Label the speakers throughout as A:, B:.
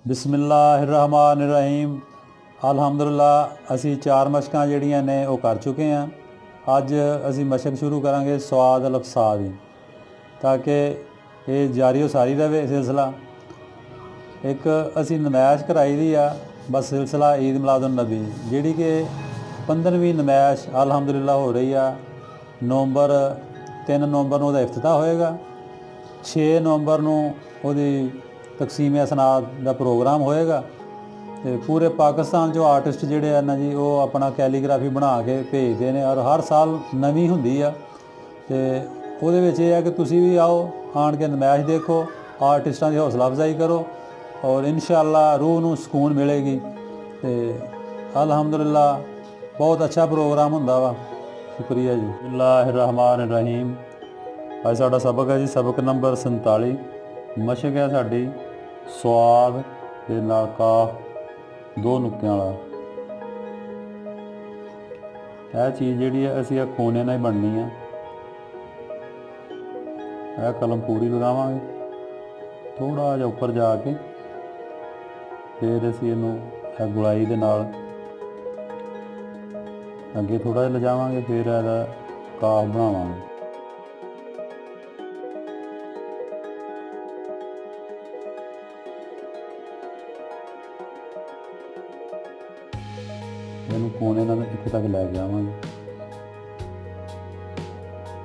A: बिस्मिल्लाहिर्रहमानिर्रहीम। अल्हम्दुलिल्लाह असी 4 मशकां जिहड़ियां ने वो कर चुके हैं। अज असी मशक शुरू करांगे स्वाद अल्फसा दी, ताकि ये जारी हो सारी रहे सिलसिला। एक असी नमैश कराई दी आ बस सिलसिला ईद मिलादुन नबी, जिहड़ी कि 15वीं नमैश अल्हम्दुलिल्लाह हो रही है। 3 नवंबर ਨੂੰ ਉਹਦਾ ਇਫਤਤਾਹ ਹੋਏਗਾ। 6 ਨਵੰਬਰ ਨੂੰ ਉਹਦੀ ਤਕਸੀਮ ਅਸਨਾਦ ਦਾ ਪ੍ਰੋਗਰਾਮ ਹੋਏਗਾ ਤੇ ਪੂਰੇ ਪਾਕਿਸਤਾਨ 'ਚੋਂ ਆਰਟਿਸਟ ਜਿਹੜੇ ਆ ਨਾ ਜੀ ਉਹ ਆਪਣਾ ਕੈਲੀਗ੍ਰਾਫੀ ਬਣਾ ਕੇ ਭੇਜਦੇ ਨੇ, ਔਰ ਹਰ ਸਾਲ ਨਵੀਂ ਹੁੰਦੀ ਆ। ਤੇ ਉਹਦੇ ਵਿੱਚ ਇਹ ਹੈ ਕਿ ਤੁਸੀਂ ਵੀ ਆਓ, ਆਣ ਕੇ ਨਮਾਇਸ਼ ਦੇਖੋ, ਆਰਟਿਸਟਾਂ ਦੀ ਹੌਸਲਾ ਅਫਜ਼ਾਈ ਕਰੋ, ਔਰ ਇਨਸ਼ਾਅੱਲਾ रूह ਨੂੰ ਸਕੂਨ ਮਿਲੇਗੀ। ਤੇ ਅਲਹਮਦੁਲਿल्लाह बहुत अच्छा प्रोग्राम ਹੁੰਦਾ ਵਾ। शुक्रिया जी। बिस्मिल्लाहिर्रहमानिर्रहीम। ਅੱਜ ਸਾਡਾ ਸਬਕ ਹੈ ਜੀ ਸਬਕ ਨੰਬਰ 47। ਮਸ਼ਕ ਹੈ ਸਾਡੀ ਸਵਾਦ ਦੇ ਨਾਲ ਕਾਫ 2 ਨੁਕਤਿਆਂ ਵਾਲਾ। ਇਹ ਚੀਜ਼ ਜਿਹੜੀ ਹੈ ਅਸੀਂ ਇਹ ਕੋਨੇ ਨਾਲ ਹੀ ਬਣਨੀ ਹੈ। ਇਹ ਕਲਮ ਪੂਰੀ ਲਗਾਵਾਂਗੇ, ਥੋੜਾ ਜਿਹਾ ਉੱਪਰ ਜਾ ਕੇ ਫਿਰ ਅਸੀਂ ਇਹਨੂੰ ਇਹ ਗੁਲਾਈ ਦੇ ਨਾਲ ਅੱਗੇ ਥੋੜਾ ਜਿਹਾ ਲਿਜਾਵਾਂਗੇ, ਫਿਰ ਇਹਦਾ ਕਾਫ ਬਣਾਵਾਂਗੇ। ਇਹਨੂੰ ਕੋਨੇ ਨਾਲ ਇੱਥੇ ਤੱਕ ਲੈ ਕੇ ਆਵਾਂਗੇ,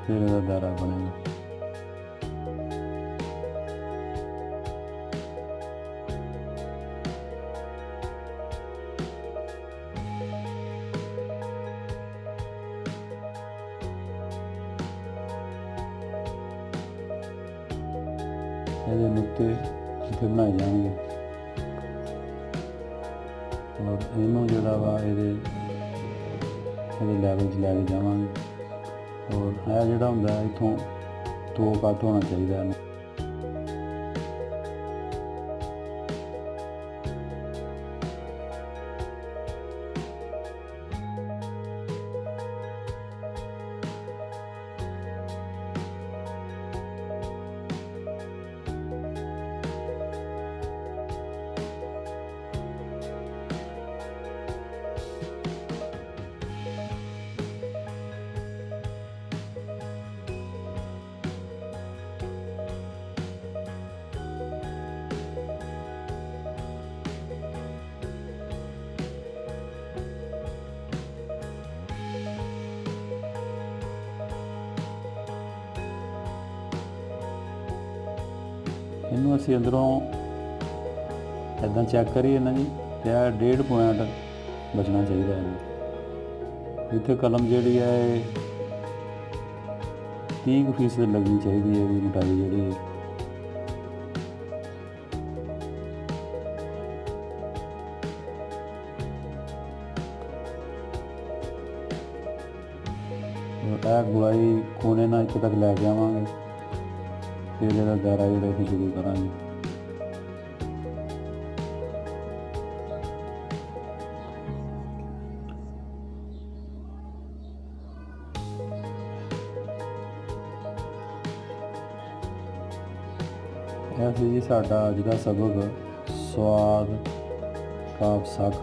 A: ਫਿਰ ਇਹਦਾ ਦਾਇਰਾ ਬਣੇਗਾ। ਇਹਦੇ ਨੁਕਤੇ ਇੱਥੇ ਬਣਾਏ ਜਾਣਗੇ, ਔਰ ਇਹਨੂੰ ਜਿਹੜਾ ਵਾ ਇਹਦੇ ਲੈਵਲ 'ਚ ਲੈ ਕੇ ਜਾਵਾਂਗੇ। ਔਰ ਇਹ ਜਿਹੜਾ ਹੁੰਦਾ ਇੱਥੋਂ 2 ਕੱਟ ਹੋਣਾ ਚਾਹੀਦਾ ਇਹਨੂੰ। ਇਹਨੂੰ ਅਸੀਂ ਅੰਦਰੋਂ ਇੱਦਾਂ ਚੈੱਕ ਕਰੀਏ ਨਾ ਜੀ, ਤੇ ਇਹ 1.5 ਪੁਆਇੰਟ ਬਚਣਾ ਚਾਹੀਦਾ ਹੈ। ਇੱਥੇ ਕਲਮ ਜਿਹੜੀ ਹੈ ਇਹ 30% ਲੱਗਣੀ ਚਾਹੀਦੀ ਹੈ ਇਹਦੀ ਮੋਟਾਈ ਜਿਹੜੀ ਹੈ। ਇਹ ਗੁਲਾਈ ਕੋਨੇ ਨਾਲ ਇੱਥੇ ਤੱਕ ਲੈ ਕੇ ਆਵਾਂਗੇ, ਫਿਰ ਇਹਦਾ ਦਾਇਰਾ ਜਿਹੜਾ ਅਸੀਂ ਸ਼ੁਰੂ ਕਰਾਂਗੇ। ਇਹ ਸੀ ਜੀ ਸਾਡਾ ਅੱਜ ਦਾ ਸਬਕ ਸਵਾਦ ਕਾਫ ਸਕ।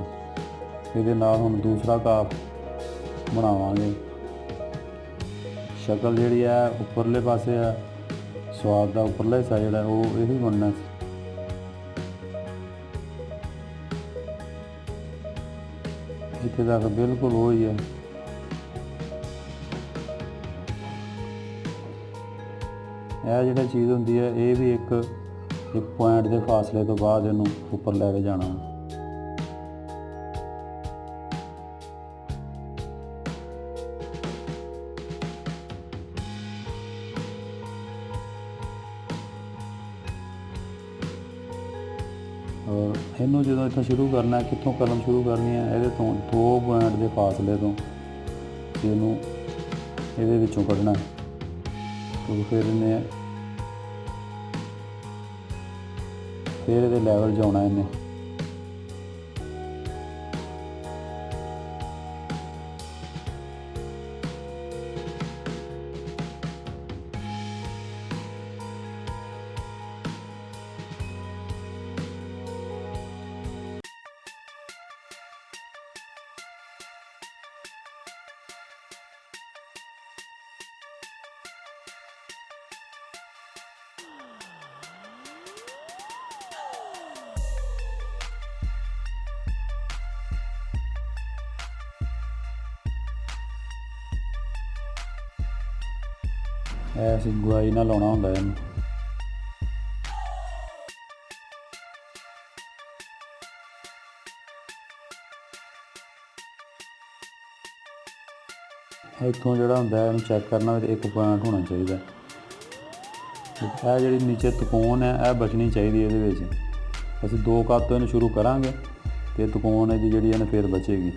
A: ਇਹਦੇ ਨਾਲ ਹੁਣ ਦੂਸਰਾ ਕਾਫ ਬਣਾਵਾਂਗੇ। ਸ਼ਕਲ ਜਿਹੜੀ ਹੈ ਉੱਪਰਲੇ ਪਾਸੇ ਹੈ, ਸਵਾਦ ਦਾ ਉੱਪਰਲਾ ਹਿੱਸਾ ਜਿਹੜਾ ਉਹ ਇਹੀ ਬਣਨਾ। ਇੱਥੇ ਤੱਕ ਬਿਲਕੁਲ ਉਹ ਹੀ ਹੈ। ਇਹ ਜਿਹੜੀ ਚੀਜ਼ ਹੁੰਦੀ ਹੈ ਇਹ ਵੀ ਇੱਕ ਪੁਆਇੰਟ ਦੇ ਫਾਸਲੇ ਤੋਂ ਬਾਅਦ ਇਹਨੂੰ ਉੱਪਰ ਲੈ ਕੇ ਜਾਣਾ। ਔਰ ਇਹਨੂੰ ਜਦੋਂ ਇੱਥੋਂ ਸ਼ੁਰੂ ਕਰਨਾ, ਕਿੱਥੋਂ ਕਲਮ ਸ਼ੁਰੂ ਕਰਨੀ ਹੈ, ਇਹਦੇ ਤੋਂ 2 ਪੁਆਇੰਟ ਦੇ ਫਾਸਲੇ ਤੋਂ ਇਹਨੂੰ ਇਹਦੇ ਵਿੱਚੋਂ ਕੱਢਣਾ। तो फिर इन्हें फिर ये लैवल जाना इन्हें। ਇਹ ਅਸੀਂ ਗੁਆਈ ਨਾਲ ਲਾਉਣਾ ਹੁੰਦਾ ਇਹਨੂੰ। ਇੱਥੋਂ ਜਿਹੜਾ ਹੁੰਦਾ ਇਹਨੂੰ ਚੈੱਕ ਕਰਨਾ ਵੀ 1 ਪੁਆਇੰਟ ਹੋਣਾ ਚਾਹੀਦਾ। ਇਹ ਜਿਹੜੀ ਨੀਚੇ ਤਕੋਨ ਹੈ ਇਹ ਬਚਣੀ ਚਾਹੀਦੀ ਇਹਦੇ ਵਿੱਚ। ਅਸੀਂ 2 ਕੱਤ ਤੋਂ ਇਹਨੂੰ ਸ਼ੁਰੂ ਕਰਾਂਗੇ ਅਤੇ ਤਕੋਨ ਇਹਦੀ ਜਿਹੜੀ ਇਹਨੇ ਫਿਰ ਬਚੇਗੀ।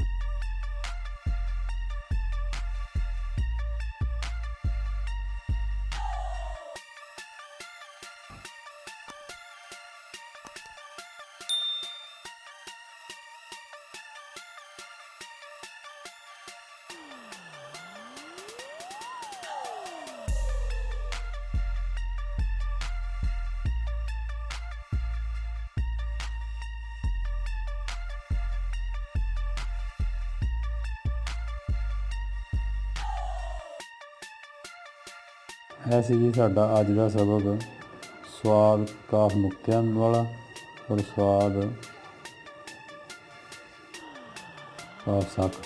A: ਇਹ ਸੀ ਜੀ ਸਾਡਾ ਅੱਜ ਦਾ ਸਬਕ, ਸਵਾਦ ਕਾਫ ਨੁਕਤਿਆਂ ਵਾਲਾ ਔਰ ਸਵਾਦ ਕਾਫ ਸੱਖ।